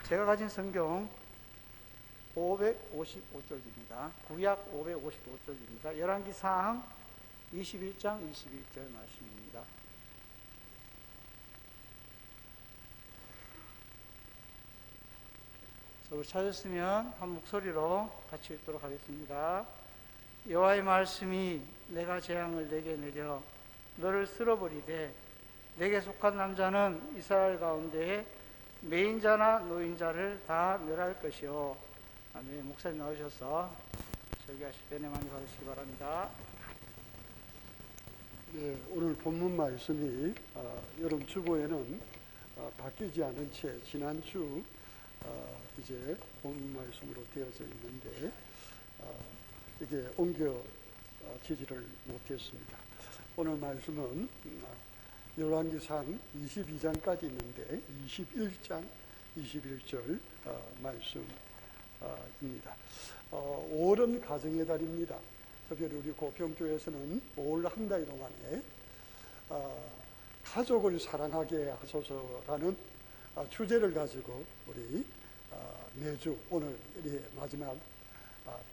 제가 가진 성경 555쪽입니다. 구약 555쪽입니다. 열왕기상 21장 21절 말씀입니다. 우리 찾았으면 한 목소리로 같이 읽도록 하겠습니다. 여호와의 말씀이 내가 재앙을 내게 내려 너를 쓸어버리되 내게 속한 남자는 이스라엘 가운데에 매인자나 노인자를 다 멸할 것이요. 아멘. 목사님 나오셔서 설교하실 때 은혜 많이 받으시기 바랍니다. 네, 오늘 본문 말씀이 여러분 주보에는 바뀌지 않은 채 지난주 이제 본문 말씀으로 되어져 있는데 이게 옮겨지지를 못했습니다. 오늘 말씀은 열왕기상 22장까지 있는데 21장 21절 말씀입니다. 5월은 가정의 달입니다. 특별히 우리 고평교에서는 5월 한 달 동안에 가족을 사랑하게 하소서라는 주제를 가지고 우리 매주 오늘 마지막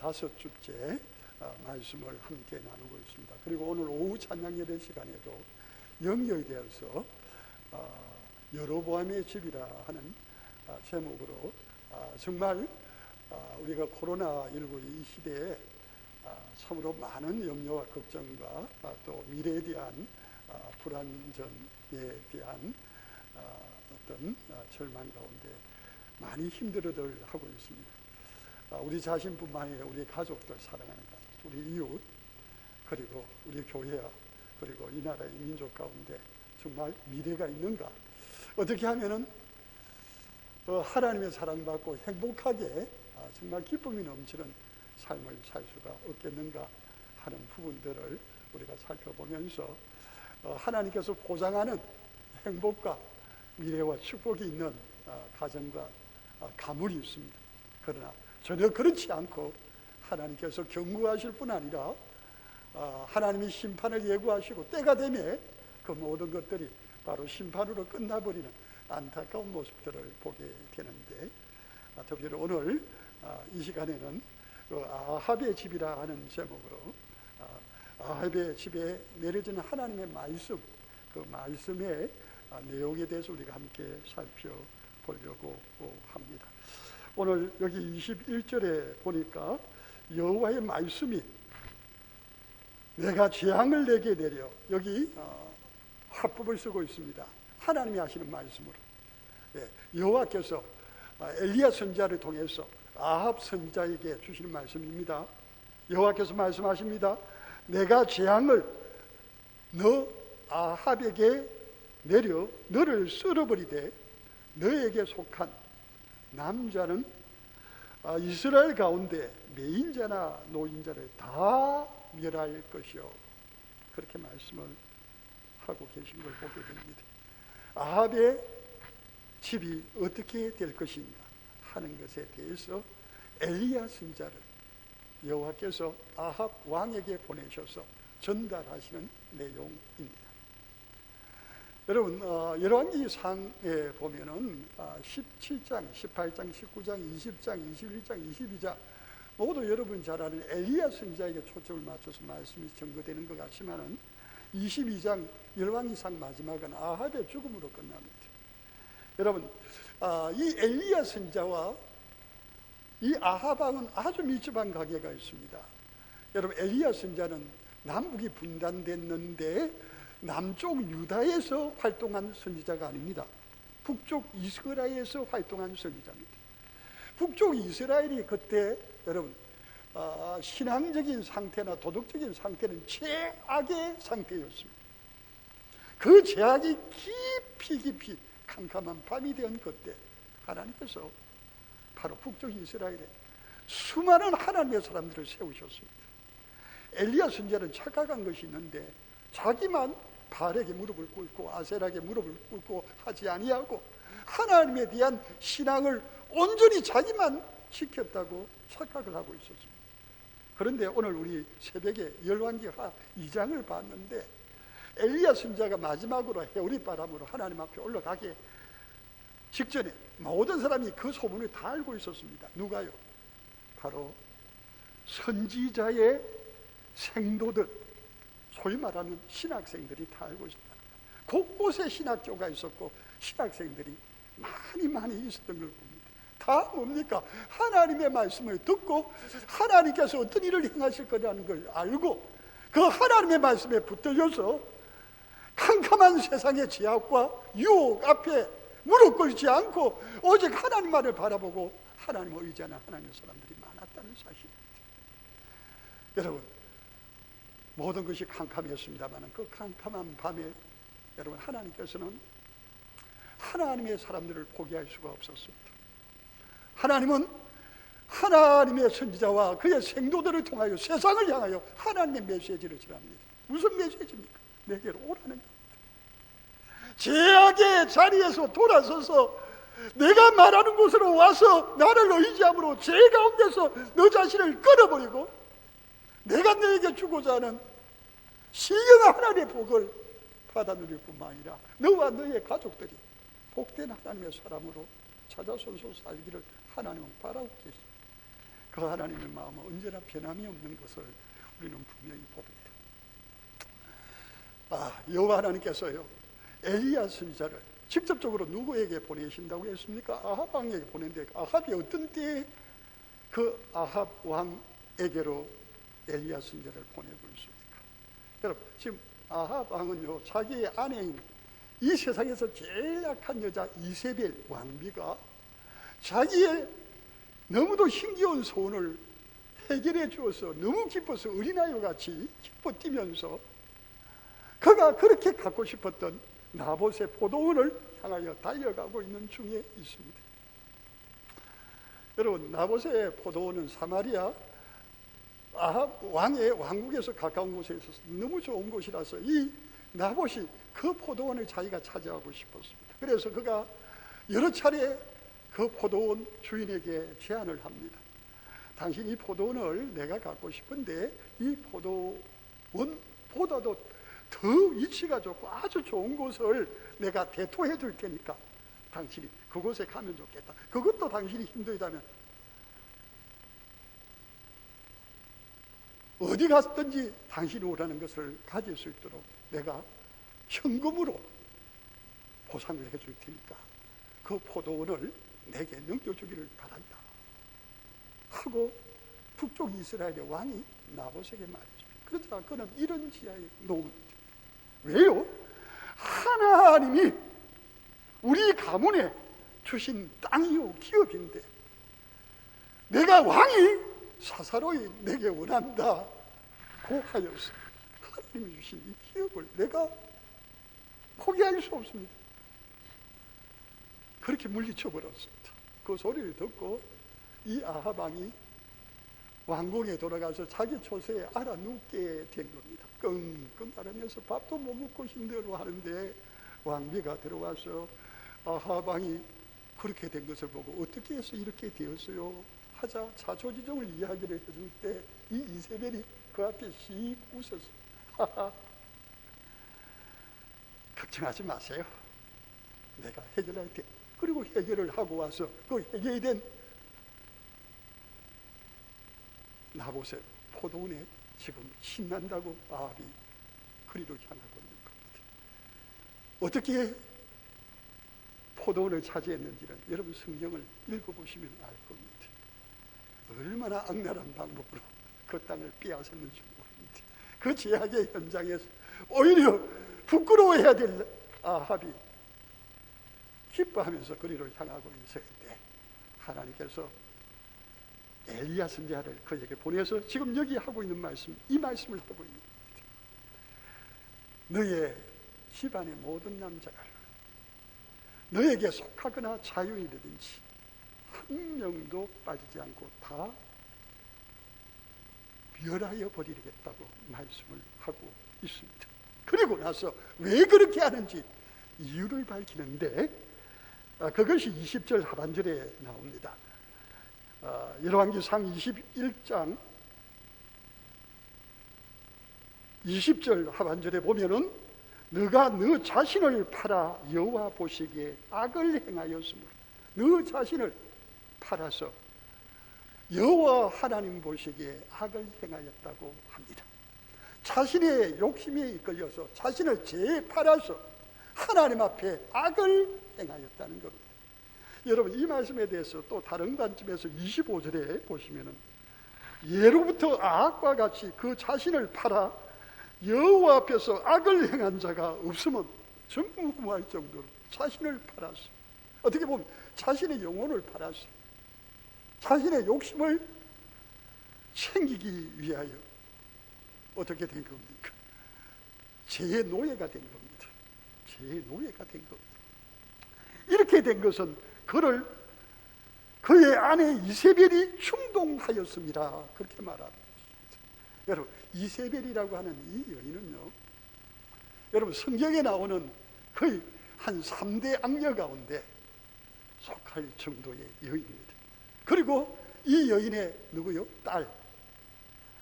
5주째 말씀을 함께 나누고 있습니다. 그리고 오늘 오후 찬양 예배 시간에도 연결이 되어서 여로보암의 집이라 하는 제목으로 정말 우리가 코로나19 이 시대에 참으로 많은 염려와 걱정과 또 미래에 대한 불안전에 대한 어떤 절망 가운데 많이 힘들어들 하고 있습니다. 우리 자신뿐만 아니라 우리 가족들, 사랑하는 가족, 우리 이웃, 그리고 우리 교회와 그리고 이 나라의 민족 가운데 정말 미래가 있는가? 어떻게 하면은 하나님의 사랑받고 행복하게 정말 기쁨이 넘치는 삶을 살 수가 없겠는가 하는 부분들을 우리가 살펴보면서 하나님께서 보장하는 행복과 미래와 축복이 있는 가정과 가문이 있습니다. 그러나 전혀 그렇지 않고 하나님께서 경고하실 뿐 아니라 하나님이 심판을 예고하시고 때가 되면 그 모든 것들이 바로 심판으로 끝나버리는 안타까운 모습들을 보게 되는데 특별히 오늘 이 시간에는 아합의 집이라 하는 제목으로 아합의 집에 내려지는 하나님의 말씀, 그 말씀의 내용에 대해서 우리가 함께 살펴보려고 합니다. 오늘 여기 21절에 보니까 여호와의 말씀이 내가 재앙을 내게 내려, 여기 화법을 쓰고 있습니다. 하나님이 하시는 말씀으로 여호와께서 엘리야 선지자를 통해서 아합 선지자에게 주시는 말씀입니다. 여호와께서 말씀하십니다. 내가 재앙을 너 아합에게 내려 너를 쓸어버리되 너에게 속한 남자는 이스라엘 가운데 매인자나 노인자를 다 멸할 것이요. 그렇게 말씀을 하고 계신 걸 보게 됩니다. 아합의 집이 어떻게 될 것인가 하는 것에 대해서 엘리야 선지자를 여호와께서 아합 왕에게 보내셔서 전달하시는 내용입니다. 여러분, 열왕기상에 보면은 17장, 18장, 19장, 20장, 21장, 22장 모두 여러분 잘 아는 엘리야 선지자에게 초점을 맞춰서 말씀이 전거되는 것 같지만은 22장 열왕기상 마지막은 아합의 죽음으로 끝납니다. 여러분, 이 엘리야 선지자와 이 아합 왕은 아주 밀접한 관계가 있습니다. 여러분, 엘리야 선지자는 남북이 분단됐는데 남쪽 유다에서 활동한 선지자가 아닙니다. 북쪽 이스라엘에서 활동한 선지자입니다. 북쪽 이스라엘이 그때 여러분 신앙적인 상태나 도덕적인 상태는 최악의 상태였습니다. 그 죄악이 깊이 캄캄한 밤이 된 그때 하나님께서 바로 북쪽 이스라엘에 수많은 하나님의 사람들을 세우셨습니다. 엘리야 선지자는 착각한 것이 있는데 자기만 바알에게 무릎을 꿇고 아세라에게 무릎을 꿇고 하지 아니하고 하나님에 대한 신앙을 온전히 자기만 지켰다고 착각을 하고 있었습니다. 그런데 오늘 우리 새벽에 열왕기하 2장을 봤는데 엘리야 선지자가 마지막으로 해오리 바람으로 하나님 앞에 올라가게 직전에 모든 사람이 그 소문을 다 알고 있었습니다. 누가요? 바로 선지자의 생도들, 소위 말하는 신학생들이 다 알고 있었다. 곳곳에 신학교가 있었고 신학생들이 많이 있었던 걸 봅니다. 다 뭡니까? 하나님의 말씀을 듣고 하나님께서 어떤 일을 행하실 거라는 걸 알고 그 하나님의 말씀에 붙들려서 캄캄한 세상의 제약과 유혹 앞에 무릎 꿇지 않고 오직 하나님만을 바라보고 하나님을 의지하는 하나님의 사람들이 많았다는 사실입니다. 여러분, 모든 것이 캄캄했습니다만 그 캄캄한 밤에 여러분, 하나님께서는 하나님의 사람들을 포기할 수가 없었습니다. 하나님은 하나님의 선지자와 그의 생도들을 통하여 세상을 향하여 하나님의 메시지를 전합니다. 무슨 메시지입니까? 내게로 오라는 겁니다. 제약의 자리에서 돌아서서 내가 말하는 곳으로 와서 나를 의지함으로 죄 가운데서 너 자신을 끊어버리고 내가 너에게 주고자 하는 신령한 하나님의 복을 받아 누릴 뿐만 아니라 너와 너의 가족들이 복된 하나님의 사람으로 찾아서서 살기를 하나님은 바라고 계십니다. 그 하나님의 마음은 언제나 변함이 없는 것을 우리는 분명히 봅니다. 여호와 하나님께서요, 엘리야 선지자를 직접적으로 누구에게 보내신다고 했습니까? 아합 왕에게 보냈는데 아합이 어떤 때에 그 아합 왕에게로 엘리야 선지자를 보내고 있습니까? 여러분, 지금 아합 왕은요, 자기의 아내인 이 세상에서 제일 약한 여자 이세벨 왕비가 자기의 너무도 힘겨운 소원을 해결해 주어서 너무 기뻐서 어린아이와 같이 기뻐 뛰면서 그가 그렇게 갖고 싶었던 나봇의 포도원을 향하여 달려가고 있는 중에 있습니다. 여러분, 나봇의 포도원은 사마리아 아합 왕의 왕국에서 가까운 곳에 있어서 너무 좋은 곳이라서 이 나봇이 그 포도원을 자기가 차지하고 싶었습니다. 그래서 그가 여러 차례 그 포도원 주인에게 제안을 합니다. 당신 이 포도원을 내가 갖고 싶은데 이 포도원보다도 더 위치가 좋고 아주 좋은 곳을 내가 대토해 줄 테니까 당신이 그곳에 가면 좋겠다. 그것도 당신이 힘들다면 어디 갔든지 당신이 원하는 것을 가질 수 있도록 내가 현금으로 보상을 해줄 테니까 그 포도원을 내게 넘겨주기를 바란다 하고 북쪽 이스라엘의 왕이 나봇에게 말했습니다. 그러자 그는 이런 지하에 놓습니다. 왜요? 하나님이 우리 가문에 주신 땅이요 기업인데 내가 왕이 사사로이 내게 원한다 고 하여서 하나님이 주신 이 기업을 내가 포기할 수 없습니다. 그렇게 물리쳐 버렸습니다. 그 소리를 듣고 이 아합 왕이 왕궁에 돌아가서 자기 처소에 알아 눕게 된 겁니다. 끙끙 앓으면서 밥도 못 먹고 힘들어 하는데 왕비가 들어와서 아합 왕이 그렇게 된 것을 보고 어떻게 해서 이렇게 되었어요 하자 자초지종을 이야기를 해줄 때 이 이세벨이 그 앞에 씩 웃었어요. 걱정하지 마세요. 내가 해결할 테. 그리고 해결을 하고 와서 그 해결이 된 나봇의 포도원에 지금 신난다고 아합이 그리로 향하고 있는 겁니다. 어떻게 포도원을 차지했는지는 여러분 성경을 읽어보시면 알 겁니다. 얼마나 악랄한 방법으로 그 땅을 빼앗았는지 모릅니다. 그 제약의 현장에서 오히려 부끄러워해야 될 아합이 기뻐하면서 그리로 향하고 있을 때 하나님께서 엘리야 선지자를 그에게 보내서 지금 여기 하고 있는 말씀, 이 말씀을 하고 있는 겁니다. 너의 집안의 모든 남자가 너에게 속하거나 자유인이든지 한 명도 빠지지 않고 다 멸하여 버리겠다고 말씀을 하고 있습니다. 그리고 나서 왜 그렇게 하는지 이유를 밝히는데 그것이 20절 하반절에 나옵니다. 열왕기상 21장 20절 하반절에 보면은 너가 너 자신을 팔아 여호와 보시기에 악을 행하였으므로 너 자신을 팔아서 여호와 하나님 보시기에 악을 행하였다고 합니다. 자신의 욕심에 이끌려서 자신을 재팔아서 하나님 앞에 악을 행하였다는 겁니다. 여러분, 이 말씀에 대해서 또 다른 관점에서 25절에 보시면은 예로부터 아합과 같이 그 자신을 팔아 여호와 앞에서 악을 행한 자가 없으면 전무후무할 정도로 자신을 팔았어. 어떻게 보면 자신의 영혼을 팔았어. 자신의 욕심을 챙기기 위하여 어떻게 된 겁니까? 죄의 노예가 된 겁니다. 죄의 노예가 된 겁니다. 이렇게 된 것은 그를 그의 아내 이세벨이 충동하였습니다. 그렇게 말합니다. 여러분, 이세벨이라고 하는 이 여인은요, 여러분 성경에 나오는 거의 한 3대 악녀 가운데 속할 정도의 여인입니다. 그리고 이 여인의 누구요? 딸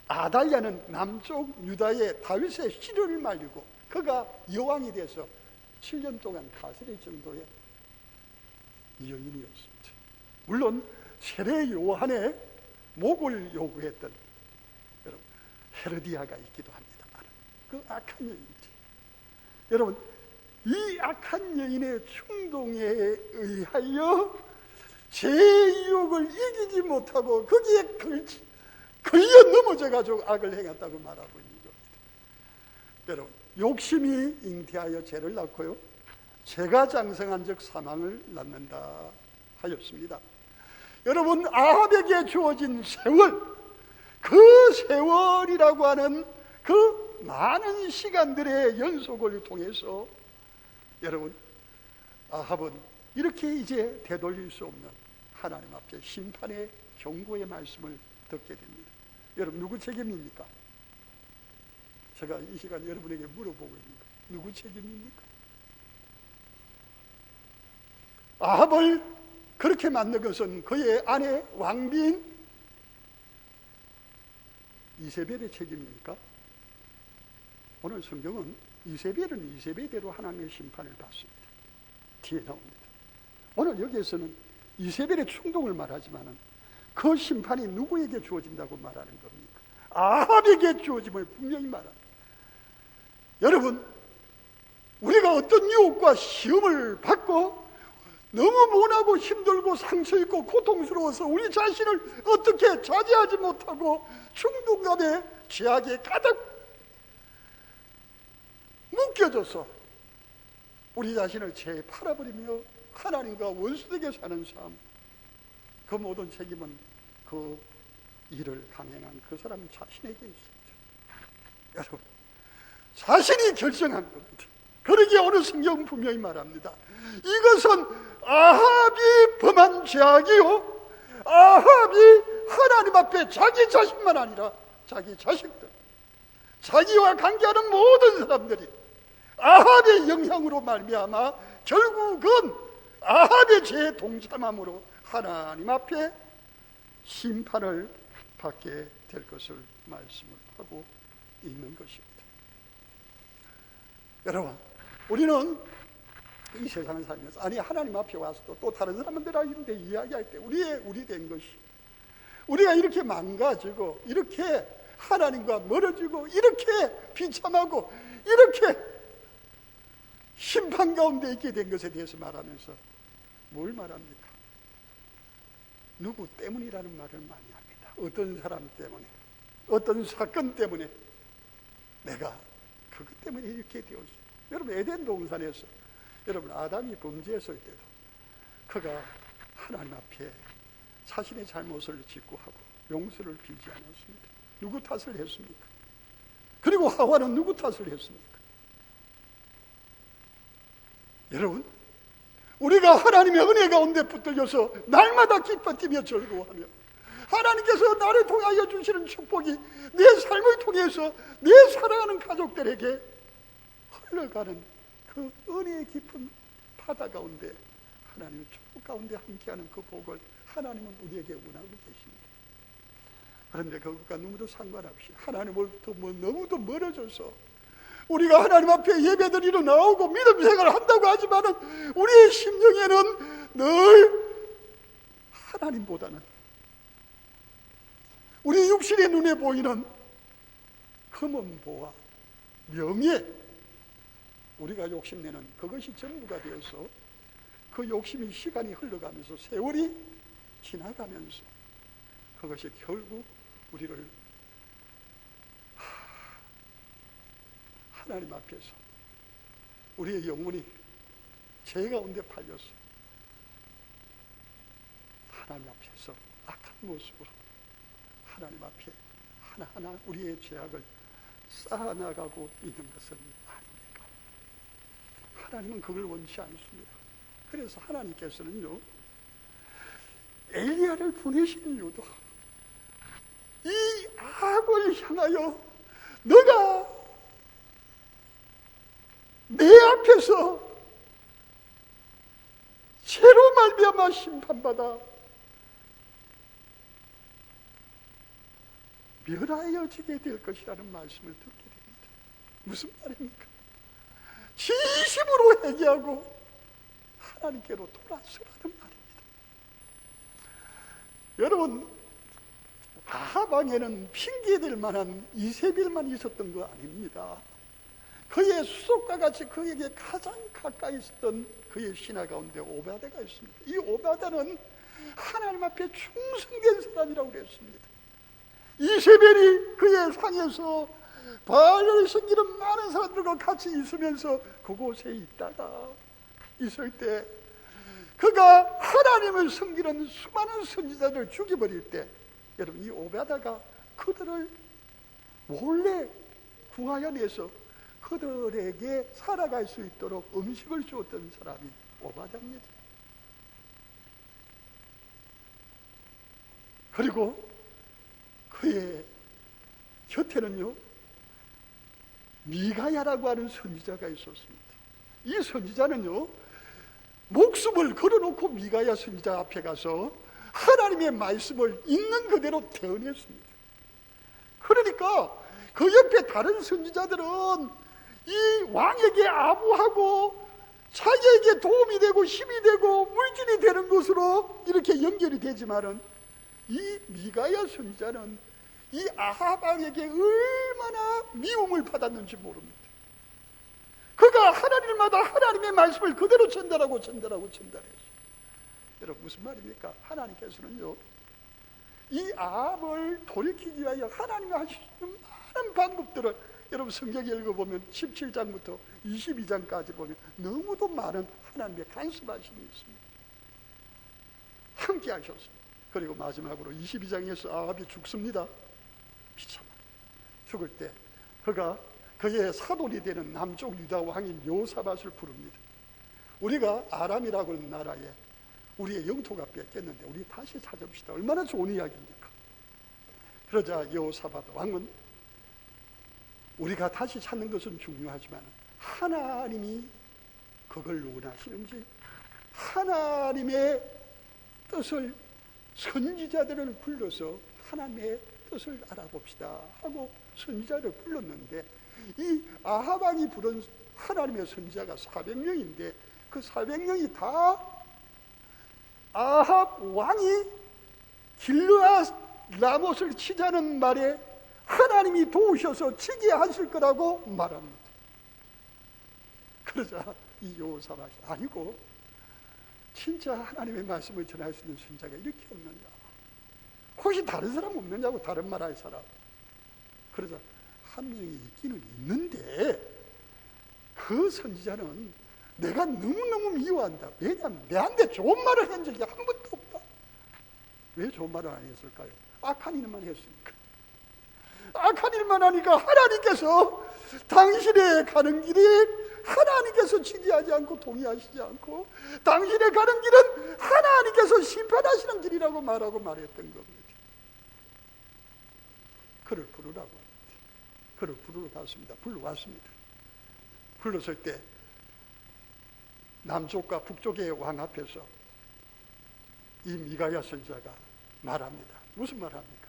아달랴는 남쪽 유다의 다윗의 씨를 말리고 그가 여왕이 돼서 7년 동안 다스릴 정도의 여인이었습니다. 물론 세례 요한의 목을 요구했던 여러분 헤로디아가 있기도 합니다만 그 악한 여인이지. 여러분, 이 악한 여인의 충동에 의하여 제 유혹을 이기지 못하고 거기에 걸려 넘어져가지고 악을 행했다고 말하고 있는 겁니다. 여러분, 욕심이 잉태하여 죄를 낳고요, 죄가 장성한 즉 사망을 낳는다 하였습니다. 여러분, 아합에게 주어진 세월, 그 세월이라고 하는 그 많은 시간들의 연속을 통해서 여러분, 아합은 이렇게 이제 되돌릴 수 없는 하나님 앞에 심판의 경고의 말씀을 듣게 됩니다. 여러분, 누구 책임입니까? 제가 이 시간 여러분에게 물어보고 있습니다. 누구 책임입니까? 아합을 그렇게 만든 것은 그의 아내 왕비인 이세벨의 책임입니까? 오늘 성경은 이세벨은 이세벨대로 하나님의 심판을 받습니다. 뒤에 나옵니다. 오늘 여기에서는 이세벨의 충동을 말하지만 그 심판이 누구에게 주어진다고 말하는 겁니까? 아합에게 주어짐을 분명히 말합니다. 여러분, 우리가 어떤 유혹과 시험을 받고 너무 모나고 힘들고 상처 있고 고통스러워서 우리 자신을 어떻게 자제하지 못하고 충동감에 죄악에 가득 묶여져서 우리 자신을 죄에 팔아버리며 하나님과 원수되게 사는 삶, 그 모든 책임은 그 일을 강행한 그 사람 자신에게 있습니다. 여러분, 자신이 결정한 겁니다. 그러기에 오늘 성경은 분명히 말합니다. 이것은 아합이 범한 죄악이요, 아합이 하나님 앞에 자기 자신만 아니라 자기 자식들, 자기와 관계하는 모든 사람들이 아합의 영향으로 말미암아 결국은 아합의 죄에 동참함으로 하나님 앞에 심판을 받게 될 것을 말씀을 하고 있는 것입니다. 여러분, 우리는 이 세상을 살면서 아니 하나님 앞에 와서 또 다른 사람들한테 이야기할 때 우리 된 것이, 우리가 이렇게 망가지고 이렇게 하나님과 멀어지고 이렇게 비참하고 이렇게 심판 가운데 있게 된 것에 대해서 말하면서 뭘 말합니까? 누구 때문이라는 말을 많이 합니다. 어떤 사람 때문에, 어떤 사건 때문에 내가 그것 때문에 이렇게 되었어요. 여러분, 에덴 동산에서 여러분 아담이 범죄했을 때도 그가 하나님 앞에 자신의 잘못을 직구하고 용서를 빌지 않았습니다. 누구 탓을 했습니까? 그리고 하와는 누구 탓을 했습니까? 여러분, 우리가 하나님의 은혜 가운데 붙들려서 날마다 기뻐 뛰며 즐거워하며 하나님께서 나를 통하여 주시는 축복이 내 삶을 통해서 내 사랑하는 가족들에게 흘러가는 그 은혜의 깊은 바다 가운데 하나님의 축복 가운데 함께하는 그 복을 하나님은 우리에게 원하고 계십니다. 그런데 그것과 너무도 상관없이 하나님으로부터 너무도 멀어져서 우리가 하나님 앞에 예배드리러 나오고 믿음 생활을 한다고 하지만은 우리의 심령에는 늘 하나님보다는 우리 육신의 눈에 보이는 금은보화, 명예, 우리가 욕심내는 그것이 전부가 되어서 그 욕심이 시간이 흘러가면서 세월이 지나가면서 그것이 결국 우리를 하나님 앞에서 우리의 영혼이 죄 가운데 팔려서 하나님 앞에서 악한 모습으로 하나님 앞에 하나하나 우리의 죄악을 쌓아나가고 있는 것은 아닙니까? 하나님은 그걸 원치 않습니다. 그래서 하나님께서는요, 엘리야를 보내신 이유도 이 악을 향하여 너가 내 앞에서 죄로 말미암아 심판받아 멸하여지게 될 것이라는 말씀을 듣게 됩니다. 무슨 말입니까? 진심으로 회개하고 하나님께로 돌아서라는 말입니다. 여러분, 아하방에는 핑계될 만한 이세벨만 있었던 거 아닙니다. 그의 수족과 같이 그에게 가장 가까이 있었던 그의 신하 가운데 오바데가 있습니다. 이 오바데는 하나님 앞에 충성된 사람이라고 그랬습니다. 이세벨이 그의 상에서 바알을 섬기는 많은 사람들과 같이 있으면서 그곳에 있다가 있을 때 그가 하나님을 섬기는 수많은 선지자들을 죽여버릴 때 여러분, 이 오바다가 그들을 몰래 구하여 내서 그들에게 살아갈 수 있도록 음식을 주었던 사람이 오바다입니다. 그리고 그의 곁에는요, 미가야라고 하는 선지자가 있었습니다. 이 선지자는요, 목숨을 걸어놓고 미가야 선지자 앞에 가서 하나님의 말씀을 있는 그대로 대언했습니다. 그러니까 그 옆에 다른 선지자들은 이 왕에게 아부하고 자기에게 도움이 되고 힘이 되고 물질이 되는 것으로 이렇게 연결이 되지만은 이 미가야 선지자는 이 아합 왕에게 얼마나 미움을 받았는지 모릅니다. 그가 하나님마다 하나님의 말씀을 그대로 전달하고 전달했어요. 여러분, 무슨 말입니까? 하나님께서는요, 이 아합을 돌이키기 위하여 하나님이 하시는 많은 방법들을 여러분 성경 읽어보면 17장부터 22장까지 보면 너무도 많은 하나님의 간섭하심이 있습니다. 함께 하셨습니다. 그리고 마지막으로 22장에서 아합이 죽습니다. 비참하게 죽을 때 그가 그의 사돈이 되는 남쪽 유다 왕인 여호사밧을 부릅니다. 우리가 아람이라고 하는 나라에 우리의 영토가 뺏겼는데 우리 다시 찾아봅시다. 얼마나 좋은 이야기입니까? 그러자 여호사밧 왕은 우리가 다시 찾는 것은 중요하지만 하나님이 그걸 원하시는지 하나님의 뜻을 선지자들을 불러서 하나님의 뜻을 알아봅시다 하고 선지자를 불렀는데 이 아합 왕이 부른 하나님의 선지자가 400명인데 그 400명이 다 아합 왕이 길르앗 라못을 치자는 말에 하나님이 도우셔서 치게 하실 거라고 말합니다. 그러자 이 여호사밧이 아니고 진짜 하나님의 말씀을 전할 수 있는 선지자가 이렇게 없느냐, 혹시 다른 사람 없느냐고, 다른 나라의 사람. 그러자 한 명이 있기는 있는데 그 선지자는 내가 너무너무 미워한다. 왜냐하면 내한테 좋은 말을 한 적이 한 번도 없다. 왜 좋은 말을 안 했을까요? 악한 일만 했으니까. 악한 일만 하니까 하나님께서 당신의 가는 길이 하나님께서 지지하지 않고 동의하시지 않고 당신의 가는 길은 하나님께서 심판하시는 길이라고 말했던 겁니다. 그를 부르라고 합니다. 그를 부르러 갔습니다. 불러왔습니다. 불렀을 때 남쪽과 북쪽의 왕 앞에서 이 미가야 선지자가 말합니다. 무슨 말합니까?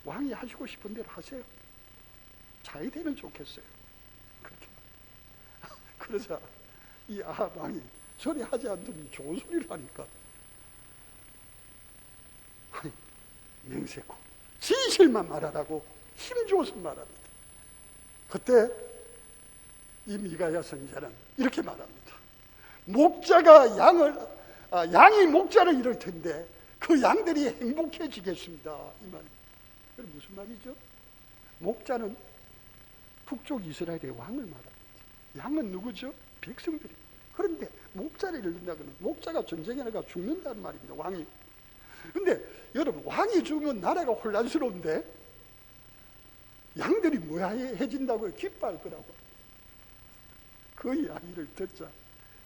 왕이 하시고 싶은 대로 하세요. 잘 되면 좋겠어요. 그렇게. 그러자 이 아합 왕이 전에 하지 않던 좋은 소리를 하니까 아니, 맹세코 진실만 말하라고 힘줘서 말합니다. 그때 이 미가야 선지자는 이렇게 말합니다. 목자가 양이 목자를 잃을 텐데 그 양들이 행복해지겠습니다. 이 말입니다. 그럼 무슨 말이죠? 목자는 북쪽 이스라엘의 왕을 말합니다. 양은 누구죠? 백성들입니다. 그런데 목자를 잃는다고는 목자가 전쟁에 나가 죽는다는 말입니다. 왕이. 근데 여러분, 왕이 죽으면 나라가 혼란스러운데 양들이 무해해진다고 기뻐할 거라고. 그 이야기를 듣자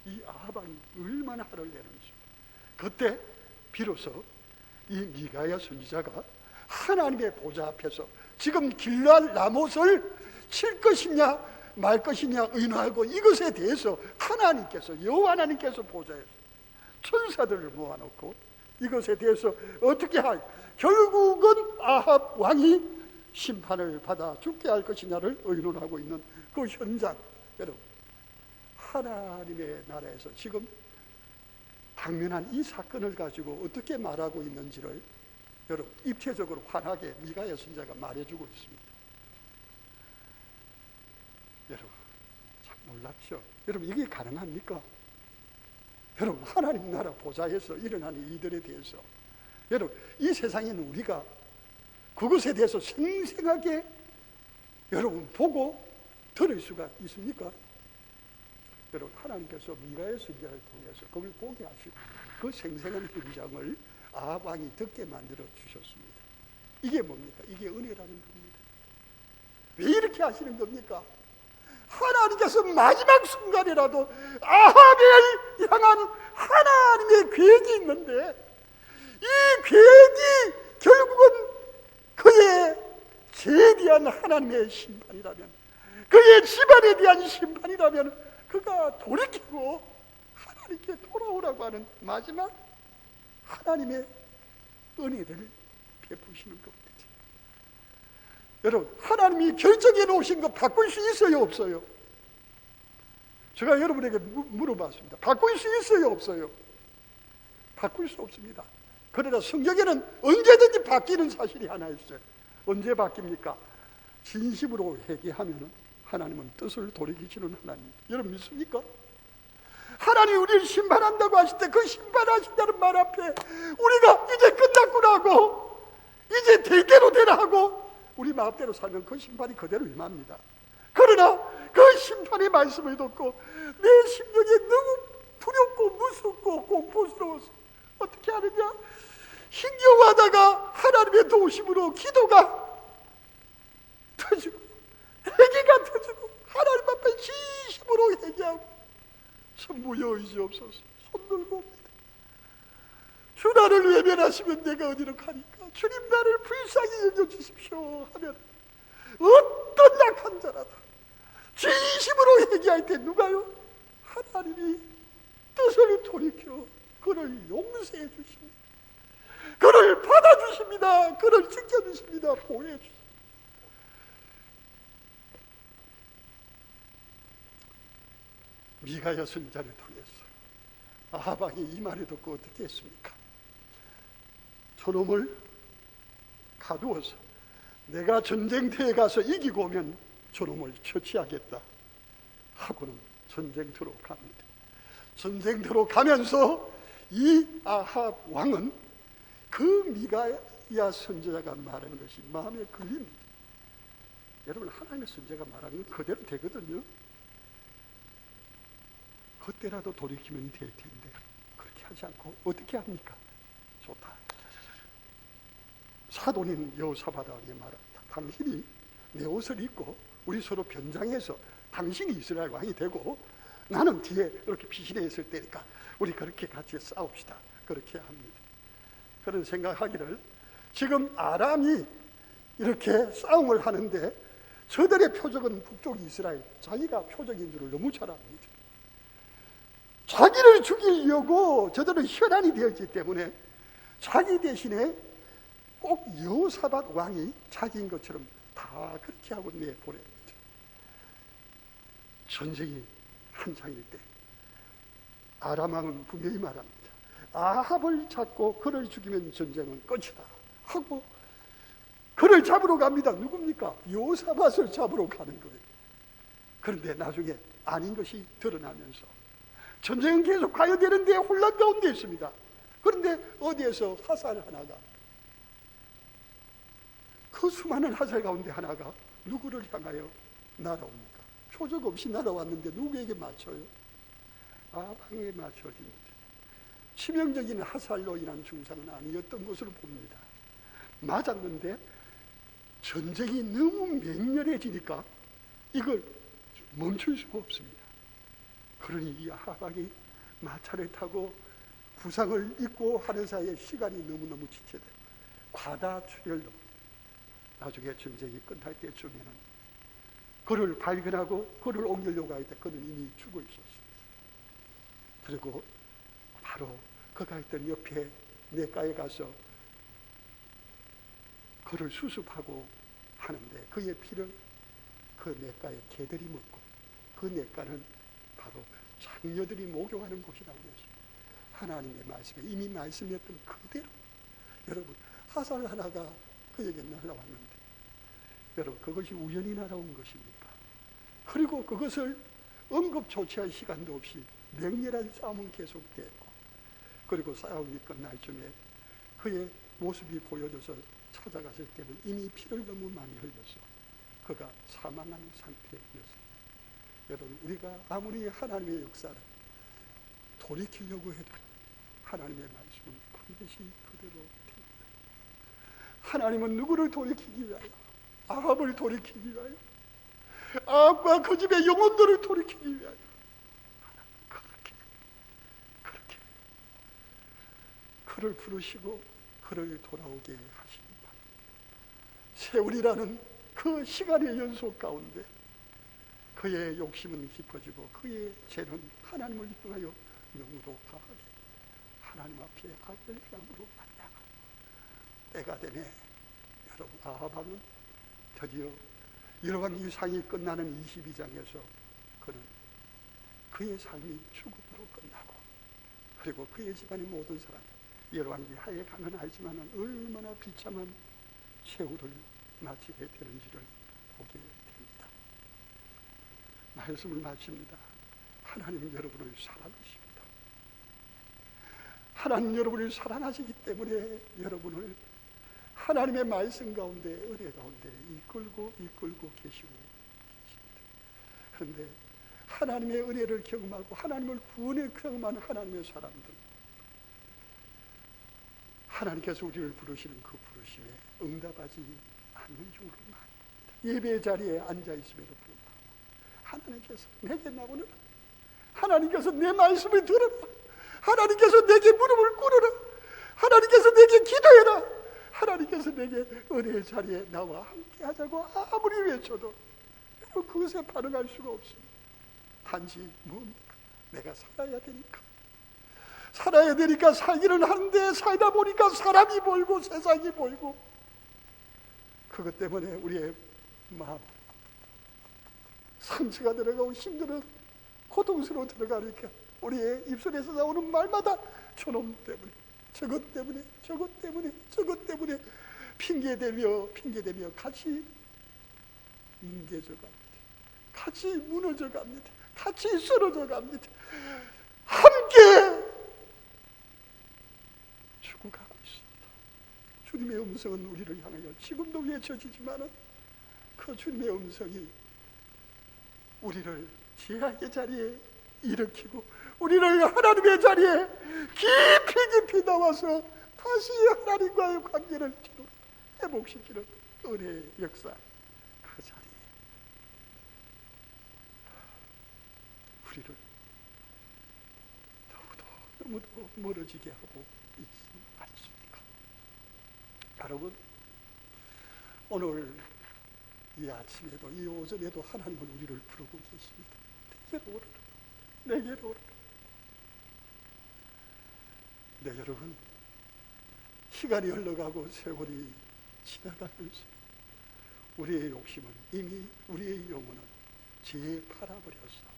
이 아합 왕이 얼마나 화를 내는지. 그때 비로소 이 미가야 선지자가 하나님의 보좌 앞에서 지금 길랄 라못을 칠 것이냐 말 것이냐 의논하고, 이것에 대해서 하나님께서, 여호와 하나님께서 보좌에서 천사들을 모아놓고 이것에 대해서 어떻게 결국은 아합 왕이 심판을 받아 죽게 할 것이냐를 의논하고 있는 그 현장. 여러분, 하나님의 나라에서 지금 당면한 이 사건을 가지고 어떻게 말하고 있는지를 여러분 입체적으로 환하게 미가야 선지자가 말해주고 있습니다. 여러분, 참 놀랍죠? 여러분, 이게 가능합니까? 여러분, 하나님 나라 보좌에서 일어나는 이들에 대해서 여러분, 이 세상에는 우리가 그것에 대해서 생생하게 여러분 보고 들을 수가 있습니까? 여러분, 하나님께서 미가야 선지자를 통해서 그걸 보게 하시고 그 생생한 현장을 아합 왕이 듣게 만들어 주셨습니다. 이게 뭡니까? 이게 은혜라는 겁니다. 왜 이렇게 하시는 겁니까? 하나님께서 마지막 순간이라도 아합을 향한 하나님의 계획이 있는데, 이 계획이 결국은 그의 죄에 대한 하나님의 심판이라면, 그의 집안에 대한 심판이라면 그가 돌이키고 하나님께 돌아오라고 하는 마지막 하나님의 은혜를 베푸시는 겁니다. 여러분, 하나님이 결정해 놓으신 거 바꿀 수 있어요, 없어요? 제가 여러분에게 물어봤습니다. 바꿀 수 있어요, 없어요? 바꿀 수 없습니다. 그러나 성경에는 언제든지 바뀌는 사실이 하나 있어요. 언제 바뀝니까? 진심으로 회개하면 하나님은 뜻을 돌이키시는 하나님. 여러분 믿습니까? 하나님이 우리를 심판한다고 하실 때 그 심판하신다는 말 앞에 우리가 이제 끝났구나 하고 이제 될 대로 되라 하고 우리 마음대로 살면 그 심판이 그대로 임합니다. 그러나 그 심판의 말씀을 듣고 내 심령이 너무 두렵고 무섭고 공포스러워서 어떻게 하느냐? 힘겨워하다가 하나님의 도우심으로 기도가 터지고 회개가 터지고 하나님 앞에 진심으로 회개하고 전부 여의시옵소서 손 들고 옵니다. 주 나를 외면하시면 내가 어디로 가니까 주님 나를 불쌍히 여겨주십시오 하면 어떤 약한 자라도 진심으로 회개할 때 누가요? 하나님이 뜻을 돌이켜 그를 용서해 주십니다. 그를 받아주십니다. 그를 지켜주십니다. 보호해 주십니다. 미가야 선지자를 통해서 아합 왕이 이 말을 듣고 어떻게 했습니까? 저놈을 가두어서 내가 전쟁터에 가서 이기고 오면 저놈을 처치하겠다 하고는 전쟁터로 갑니다. 전쟁터로 가면서 이 아합 왕은 그 미가야 선지자가 말하는 것이 마음에 걸립니다. 여러분, 하나님의 선지자가 말하는 건 그대로 되거든요. 그때라도 돌이키면 될 텐데 그렇게 하지 않고 어떻게 합니까? 좋다. 사돈인 여호사밧에게 말합니다. 당신이 내 옷을 입고 우리 서로 변장해서 당신이 이스라엘 왕이 되고 나는 뒤에 이렇게 피신해 있을 때니까 우리 그렇게 같이 싸웁시다. 그렇게 합니다. 그런 생각하기를 지금 아람이 이렇게 싸움을 하는데 저들의 표적은 북쪽 이스라엘, 자기가 표적인 줄을 너무 잘 압니다. 자기를 죽이려고 저들은 혈안이 되었기 때문에 자기 대신에 꼭 여호사밧 왕이 자기인 것처럼 다 그렇게 하고 내보냅니다. 전쟁이 한 장일 때 아람 왕은 분명히 말합니다. 아합을 잡고 그를 죽이면 전쟁은 끝이다 하고 그를 잡으러 갑니다. 누굽니까? 요사밧을 잡으러 가는 거예요. 그런데 나중에 아닌 것이 드러나면서 전쟁은 계속 가야 되는데 혼란 가운데 있습니다. 그런데 어디에서 화살 하나가, 그 수많은 화살 가운데 하나가 누구를 향하여 날아옵니까? 표적 없이 날아왔는데 누구에게 맞춰요? 아방에 맞춰집니다. 치명적인 화살로 인한 중상은 아니었던 것으로 봅니다. 맞았는데 전쟁이 너무 맹렬해지니까 이걸 멈출 수가 없습니다. 그러니 이 아합이 마차를 타고 부상을 입고 하는 사이에 시간이 너무너무 지체돼요. 과다출혈로 나중에 전쟁이 끝날 때쯤에는 그를 발견하고 그를 옮기려고 할 때 그는 이미 죽어 있었습니다. 그리고 바로 그가 있던 옆에 내과에 가서 그를 수습하고 하는데 그의 피를 그 내과의 개들이 먹고, 그 내과는 바로 장녀들이 목욕하는 곳이라고 했습니다. 하나님의 말씀에 이미 말씀했던 그대로 여러분 화살 하나가 그에게 날아왔는데 여러분 그것이 우연히 날아온 것입니까? 그리고 그것을 응급 조치할 시간도 없이 맹렬한 싸움은 계속되고, 그리고 싸움이 끝날 쯤에 그의 모습이 보여져서 찾아갔을 때는 이미 피를 너무 많이 흘려서 그가 사망한 상태였습니다. 여러분 우리가 아무리 하나님의 역사를 돌이키려고 해도 하나님의 말씀은 반드시 그대로 됩니다. 하나님은 누구를 돌이키기 위하여? 아합을 돌이키기 위하여, 아합과 그 집의 영혼들을 돌이키기 위하여 그렇게 그를 부르시고 그를 돌아오게 하시는 바입니다. 세월이라는 그 시간의 연속 가운데 그의 욕심은 깊어지고 그의 죄는 하나님을 향하여 너무도 강하게 하나님 앞에 악을 행함으로 말미암아 때가 되네. 여러분 아합은 드디어 열왕기상이 끝나는 22장에서 그는 그의 삶이 죽음으로 끝나고, 그리고 그의 집안의 모든 사람 열왕기 하에 가면 알지만 얼마나 비참한 최후를 마치게 되는지를 보게 됩니다. 말씀을 마칩니다. 하나님 여러분을 사랑하십니다. 하나님 여러분을 사랑하시기 때문에 여러분을 하나님의 말씀 가운데, 은혜 가운데 이끌고 계시고 계십니다. 그런데 하나님의 은혜를 경험하고 하나님을 구원을 경험한 하나님의 사람들, 하나님께서 우리를 부르시는 그 부르심에 응답하지 않는 중으로 말입니다. 예배 자리에 앉아있음에도 불구하고 하나님께서 내게 나오느라, 하나님께서 내 말씀을 들어라, 하나님께서 내게 무릎을 꿇어라, 하나님께서 내게 기도해라, 하나님께서 내게 은혜의 자리에 나와 함께 하자고 아무리 외쳐도 그것에 반응할 수가 없습니다. 단지 뭡니까? 내가 살아야 되니까 살기를 하는데 살다 보니까 사람이 보이고 세상이 보이고, 그것 때문에 우리의 마음 상처가 들어가고 힘들어 고통스러워 들어가니까 우리의 입술에서 나오는 말마다 저놈 때문에, 저것 때문에 핑계대며 같이 뭉개져 갑니다. 같이 무너져 갑니다. 같이 쓰러져 갑니다. 함께 죽어가고 있습니다. 주님의 음성은 우리를 향하여 지금도 외쳐지지만 그 주님의 음성이 우리를 죄악의 자리에 일으키고 우리를 하나님의 자리에 깊이 나와서 다시 하나님과의 관계를 회복시키는 은혜의 역사, 그 자리에 우리를 너무도 멀어지게 하고 있지 않습니까? 여러분, 오늘 이 아침에도 이 오전에도 하나님은 우리를 부르고 계십니다. 내게로 오르라, 내게로 오르라. 네, 여러분, 시간이 흘러가고 세월이 지나가면서 우리의 욕심은, 이미 우리의 영혼은 죄에 팔아버려서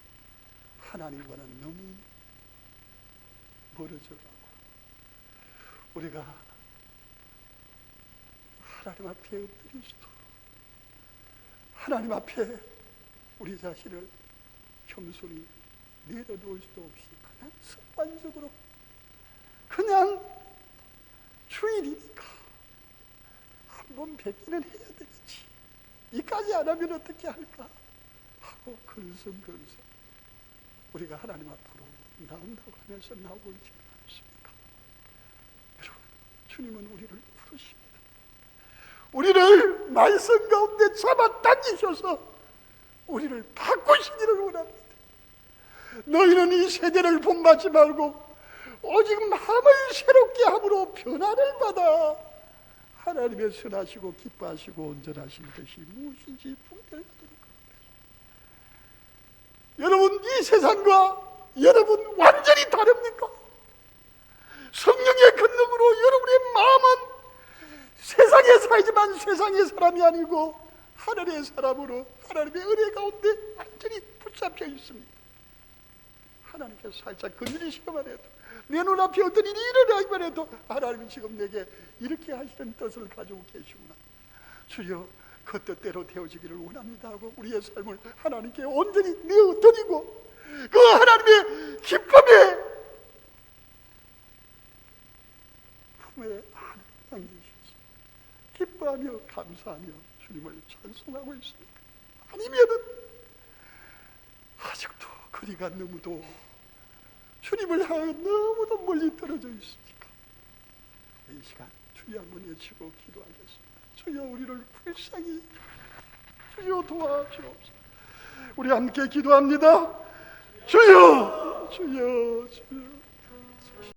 하나님과는 너무 멀어져가고 우리가 하나님 앞에 엎드릴 수도, 하나님 앞에 우리 자신을 겸손히 내려놓을 수도 없이 그냥 습관적으로 그냥 주일이니까 한번 뵙기는 해야 되겠지, 이까지 안 하면 어떻게 할까 하고 근성근성 우리가 하나님 앞으로 나온다고 하면서 나오고 있지는 않습니까? 여러분, 주님은 우리를 부르십니다. 우리를 말씀 가운데 잡아당기셔서 우리를 바꾸시기를 원합니다. 너희는 이 세대를 본받지 말고 오직 마음을 새롭게 함으로 변화를 받아 하나님의 선하시고 기뻐하시고 온전하신 것이 무엇인지 분별하도록 합니다. 여러분, 이 세상과 여러분 완전히 다릅니까? 성령의 권능으로 여러분의 마음은 세상에 살지만 세상의 사람이 아니고 하늘의 사람으로 하나님의 은혜 가운데 완전히 붙잡혀 있습니다. 하나님께서 살짝 건드리시기만 해도, 내 눈앞에 어떤 일이 일어나기만 해도 하나님은 지금 내게 이렇게 하시는 뜻을 가지고 계시구나, 주여 그 뜻대로 되어지기를 원합니다 하고 우리의 삶을 하나님께 온전히 내어드리고 그 하나님의 기쁨의 품에 안기셔서 기뻐하며 감사하며 주님을 찬송하고 있습니다. 아니면은 아직도 거리가 너무도 주님을 향해 너무도 멀리 떨어져 있습니까? 이 시간 주여 한번 외치고 기도하겠습니다. 주여 우리를 불쌍히 주여 도와주옵소서. 우리 함께 기도합니다. 주여 주여 주여